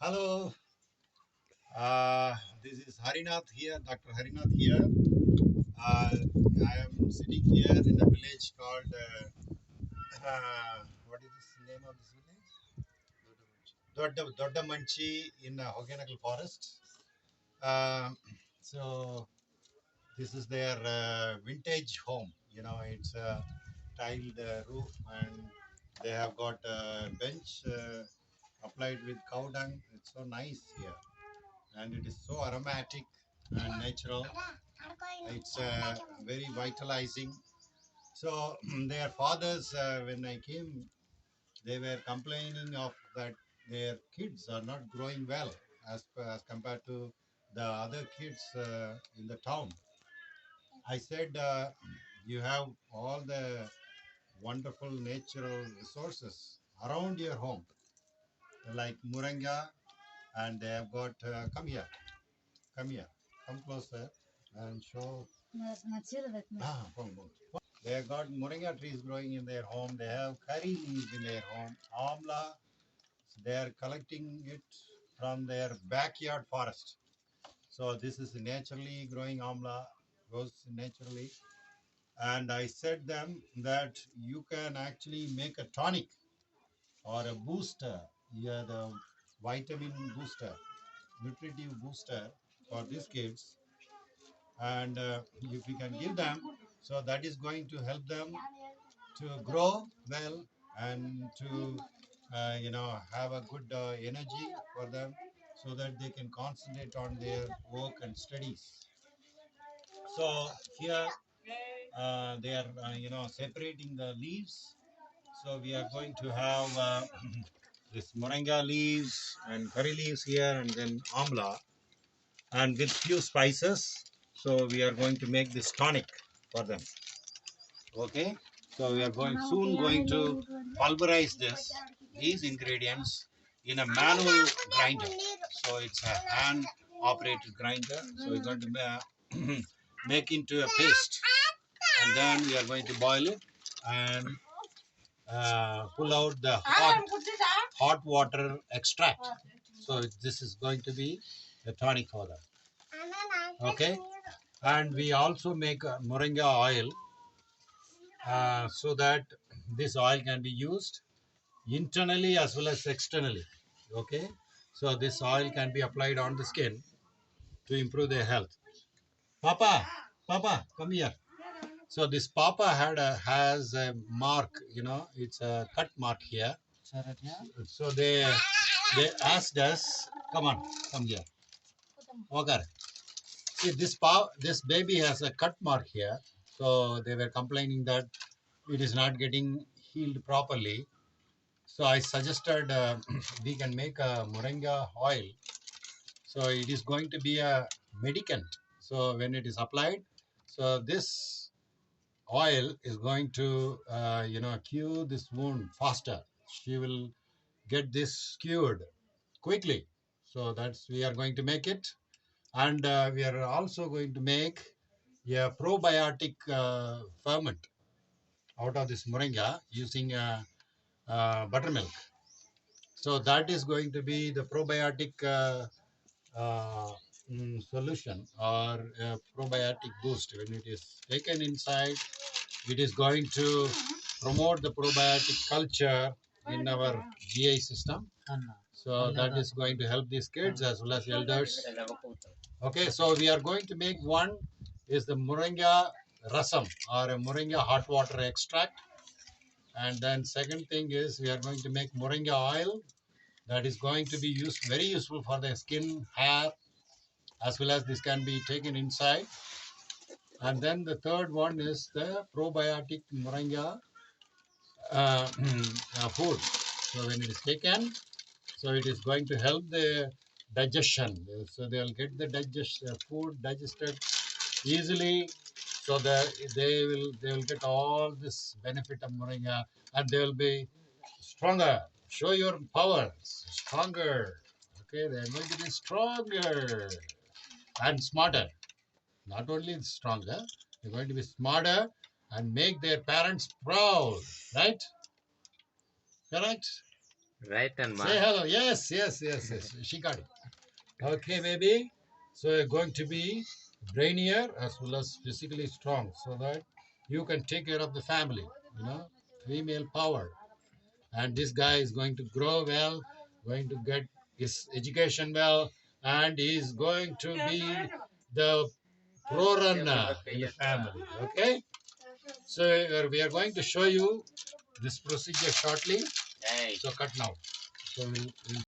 Hello, this is Harinath here, Dr. Harinath here. I am sitting here in a village called, what is the name of this village? Doddamanchi in Hogenagal Forest. Uh, so, this is their vintage home. It's a tiled roof and they have got a bench applied with cow dung. It's so nice here. And it is so aromatic and natural. It's very vitalizing. So their fathers, when I came, they were complaining of that their kids are not growing well as compared to the other kids in the town. I said, you have all the wonderful natural resources around your home, like moringa, and they have got. Come here, come closer, and show. Boom, boom. They have got moringa trees growing in their home. They have curry leaves in their home. Amla, they are collecting it from their backyard forest. So this is naturally growing amla, grows naturally. And I said them that you can actually make a tonic or a booster. Yeah, the vitamin booster, nutritive booster for these kids. And if you can give them, so that is going to help them to grow well and to have a good energy for them so that they can concentrate on their work and studies. So here they are separating the leaves. So we are going to have this moringa leaves and curry leaves here, and then amla, and with few spices. So we are going to make this tonic for them. Okay, so we are going to pulverize these ingredients in a manual grinder. So it's a hand operated grinder. So we're going to make into a paste, and then we are going to boil it and pull out the hot water extract. So this is going to be the tonic for them. Okay, and we also make moringa oil so that this oil can be used internally as well as externally. Okay, so this oil can be applied on the skin to improve their health. Papa, come here. So this papa has a mark, it's a cut mark here. So they asked us, come here. Okay. See, this baby has a cut mark here. So they were complaining that it is not getting healed properly. So I suggested we can make a moringa oil. So it is going to be a medicament. So when it is applied, so this oil is going to cure this wound faster. She will get this cured quickly. So that's we are going to make it, and we are also going to make a probiotic ferment out of this moringa using buttermilk. So that is going to be the probiotic uh, solution or probiotic boost. When it is taken inside, it is going to promote the probiotic culture in our GI system. So that is going to help these kids as well as elders. Okay, so we are going to make one is the moringa rasam or a moringa hot water extract. And then second thing is we are going to make moringa oil that is going to be very useful for the skin, hair, as well as this can be taken inside. And then the third one is the probiotic moringa food. So when it is taken, so it is going to help the digestion. So they'll get the food digested easily. So that they will get all this benefit of moringa, and they will be stronger. Show your power, stronger. Okay, they are going to be stronger and smarter. Not only stronger, they're going to be smarter and make their parents proud. Right? Correct? Right, and Say hello. Yes, yes, yes, yes. She got it. Okay, baby. So you're going to be brainier as well as physically strong so that you can take care of the family, you know, female power. And this guy is going to grow well, going to get his education well, and he's going to be the pro runner in the family. Okay? So we are going to show you this procedure shortly. So cut now. So we'll